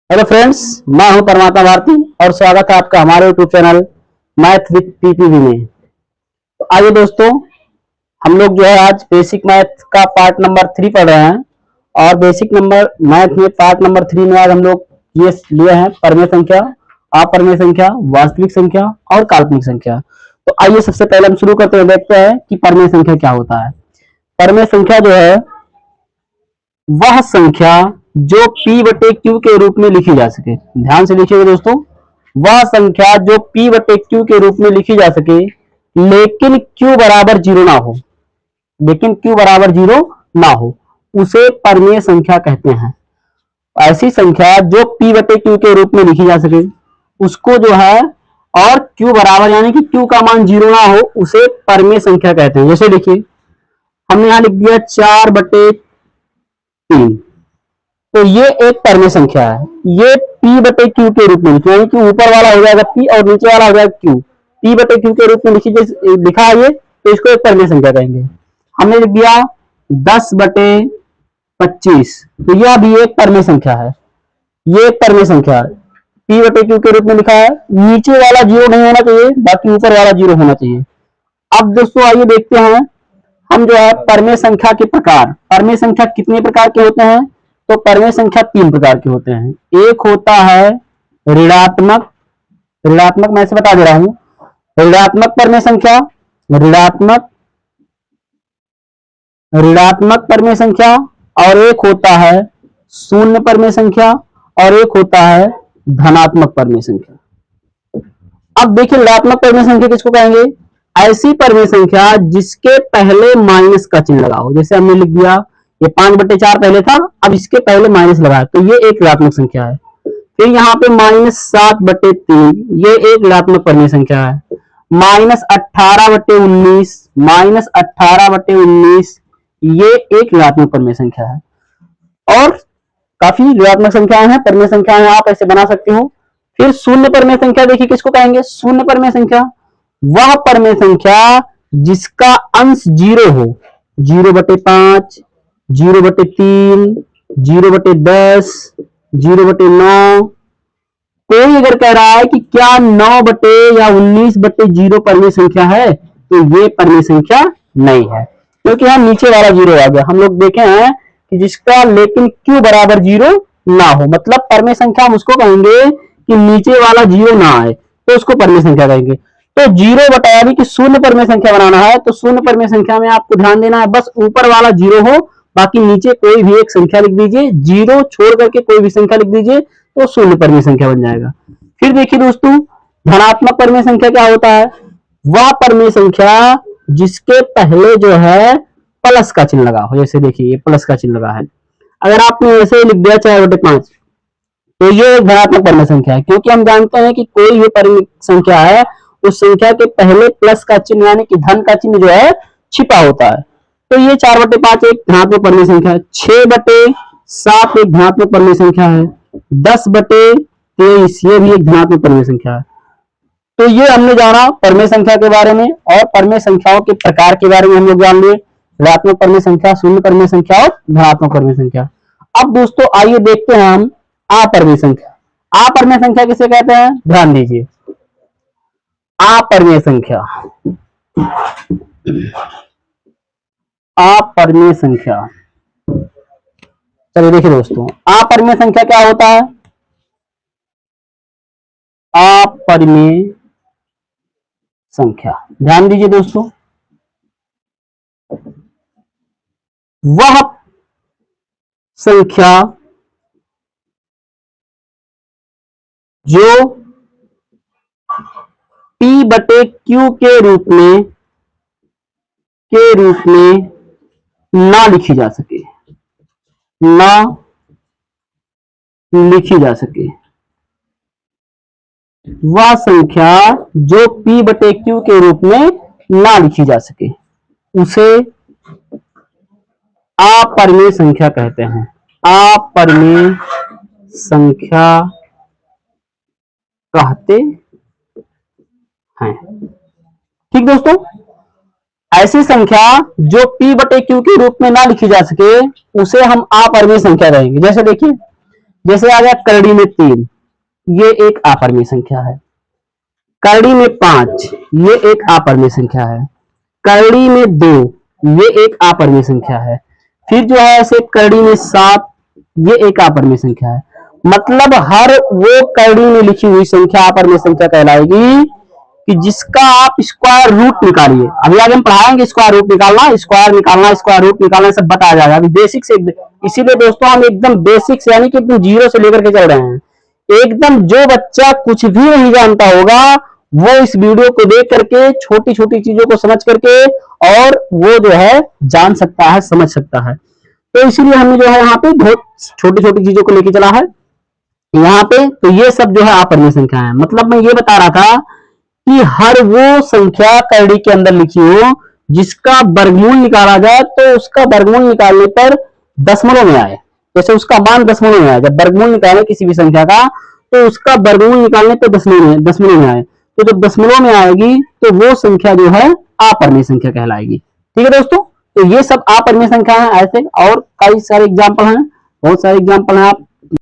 Hello friends, मैं हूं परमात्मा भारती और स्वागत है आपका हमारे YouTube channel math with PPV में। तो आइए दोस्तों, हम लोग जो है आज बेसिक मैथ का पार्ट नंबर 3 पढ़ रहे हैं। और बेसिक नंबर मैथ में पार्ट नंबर 3 में आज हम लोग ये लिए हैं परमेय संख्या, अपरमेय संख्या, वास्तविक संख्या और काल्पनिक संख्या। तो आइए सबसे पहले हम शुरू करते हैं, देखते हैं कि परमेय संख्या क्या होता है। परमेय संख्या जो है वह संख्या जो P बटे Q के रूप में लिखी जा सके। ध्यान से लिखिएगा दोस्तों, वह संख्या जो P बटे Q के रूप में लिखी जा सके लेकिन Q बराबर 0 ना हो, उसे परमेय संख्या कहते हैं। ऐसी संख्या जो P बटे Q के रूप में लिखी जा सके उसको जो है, और Q बराबर यानी कि Q का मान 0 ना हो, उसे परमेय संख्या कहते हैं। जैसे देखिए, हमने यहां लिख दिया 4/3, तो ये एक परमेय संख्या है। ये P बटे Q के रूप में लिखी, यानी कि ऊपर वाला हो जाएगा P और नीचे वाला हो जाएगा Q। P बटे Q के रूप में लिखा है ये, तो इसको एक परमेय संख्या कहेंगे। हमने लिख दिया 10/25, तो यह भी एक परमेय संख्या है। ये एक परमेय संख्या है, P बटे Q के रूप में लिखा है। नीचे वाला 0 नहीं होना चाहिए, बाकी ऊपर वाला 0 होना चाहिए। अब दोस्तों आइए देखते हैं हम जो है परमेय संख्या के प्रकार। परमेय संख्या कितने प्रकार के होते हैं? तो परमेय संख्या 3 प्रकार के होते हैं। एक होता है ऋणात्मक, मैं इसे बता दे रहा हूं, ऋणात्मक परमेय संख्या, ऋणात्मक परमेय संख्या। और एक होता है शून्य परमेय संख्या, और एक होता है धनात्मक परमेय संख्या। अब देखिए, ऋणात्मक परमेय संख्या किसको कहेंगे? ऐसी परमेय संख्या जिसके पहले माइनस का चिन्ह लगा हो। जैसे हमने लिख दिया ये 5/4 पहले था, अब इसके पहले माइनस लगा, तो ये एक ऋणात्मक संख्या है। फिर यहाँ पे -7/3, ये एक ऋणात्मक परमेय संख्या है। -18/19, ये एक ऋणात्मक परमेय संख्या है। और काफी ऋणात्मक संख्याएं हैं, परमेय संख्याएं आप ऐसे बना सकते हो। फिर शून्य परमेय संख्या, देखिए किसको कहेंगे? शून्य परमेय संख्या वह परमेय संख्या जिसका अंश 0 हो, 0/5, 0/3, 0/10, 0/9। कोई अगर कह रहा है कि क्या 9 बटे या 19/0 परमेय संख्या है, तो ये परमेय संख्या नहीं है, क्योंकि यहां नीचे वाला 0 आ गया। हम लोग देखे हैं कि जिसका लेकिन Q बराबर 0 ना हो, मतलब परमेय संख्या हम उसको कहेंगे कि नीचे वाला 0 ना आए, तो उसको परमेय संख्या कहेंगे। तो 0 बटा यानी कि शून्य परमेय संख्या बनाना है, तो शून्य परमेय संख्या में आपको ध्यान देना है बस ऊपर वाला 0 हो, बाकी नीचे कोई भी एक संख्या लिख दीजिए। 0 छोड़ करके कोई भी संख्या लिख दीजिए, तो शून्य परमेय संख्या बन जाएगा। फिर देखिए दोस्तों, धनात्मक परमेय संख्या क्या होता है? वह परमेय संख्या जिसके पहले जो है प्लस का चिन्ह लगा हो। जैसे देखिए, ये प्लस का चिन्ह लगा है। अगर आपने ऐसे लिख दिया 4/5, तो ये एक धनात्मक परमेय संख्या है, क्योंकि हम जानते हैं कि कोई भी परमेय संख्या है उस संख्या के पहले प्लस का चिन्ह यानी कि धन का चिन्ह जो है छिपा होता है। तो ये 4/5 एक धनात्मक परमेय संख्या है। 6/7 एक धनात्मक परमेय संख्या है। 10/23 ये भी एक धनात्मक परमेय संख्या है। तो ये हमने जाना परमेय संख्या के बारे में, और परमेय संख्याओं के प्रकार के बारे में हम लोग जान लिए, ऋणात्मक परमेय संख्या, शून्य परमेय संख्या और धनात्मक परमेय संख्या। अब दोस्तों आइए देखते हैं हम अपरमेय संख्या। अपरमेय संख्या किसे कहते हैं? ध्यान दीजिए, अपरमेय संख्या, अपरमेय संख्या। चलिए देखिए दोस्तों, अपरमेय संख्या क्या होता है? अपरमेय संख्या, ध्यान दीजिए दोस्तों, वह संख्या जो P बटे Q के रूप में ना लिखी जा सके, वह संख्या जो P बटे Q के रूप में ना लिखी जा सके, उसे अपरमेय संख्या कहते हैं। अपरमेय संख्या कहते हैं। ठीक दोस्तों, ऐसी संख्या जो P बटे Q के रूप में ना लिखी जा सके उसे हम अपरमेय संख्या कहेंगे। जैसे देखिए, जैसे आ गया करड़ी में 3, ये एक अपरिमेय संख्या है। करड़ी में 5, ये एक अपरिमेय संख्या है। करड़ी में 2, ये एक अपरिमेय संख्या है। फिर जो है ऐसे करड़ी में 7, ये एक अपरिमेय संख्या है। मतलब हर वो करड़ी में लिखी हुई संख्या अपरिमेय संख्या कहलाएगी कि जिसका आप स्क्वायर रूट निकालिए। अभी आगे हम पढ़ाएंगे स्क्वायर रूट निकालना, स्क्वायर रूट निकालना सब बताया जाएगा। अभी बेसिक से, इसीलिए दोस्तों हम एकदम बेसिक से यानी कि एकदम जीरो से लेकर के चल रहे हैं। एकदम जो बच्चा कुछ भी नहीं जानता होगा वो इस वीडियो को देख करके छोटी छोटी चीजों को समझ करके और वो जो है जान सकता है, समझ सकता है। तो इसीलिए हमने जो है यहाँ पे बहुत छोटी छोटी चीजों को लेके चला है यहाँ पे। तो ये सब जो है अपरिमेय संख्या है। मतलब मैं ये बता रहा था कि हर वो संख्या करड़ी के अंदर लिखी हो जिसका वर्गमूल निकाला जाए तो उसका वर्गमूल निकालने पर दशमलव में आए। जैसे उसका मान दशमलव में आए, जब वर्गमूल निकाले किसी भी संख्या का तो उसका वर्गमूल निकालने पर दशमलव में आए। तो जब दशमलव में आएगी तो वो संख्या जो है अपरिमेय संख्या कहलाएगी। ठीक है दोस्तों, तो ये सब अपरिमेय संख्या है। ऐसे और कई सारे एग्जाम्पल हैं, बहुत सारे एग्जाम्पल हैं। आप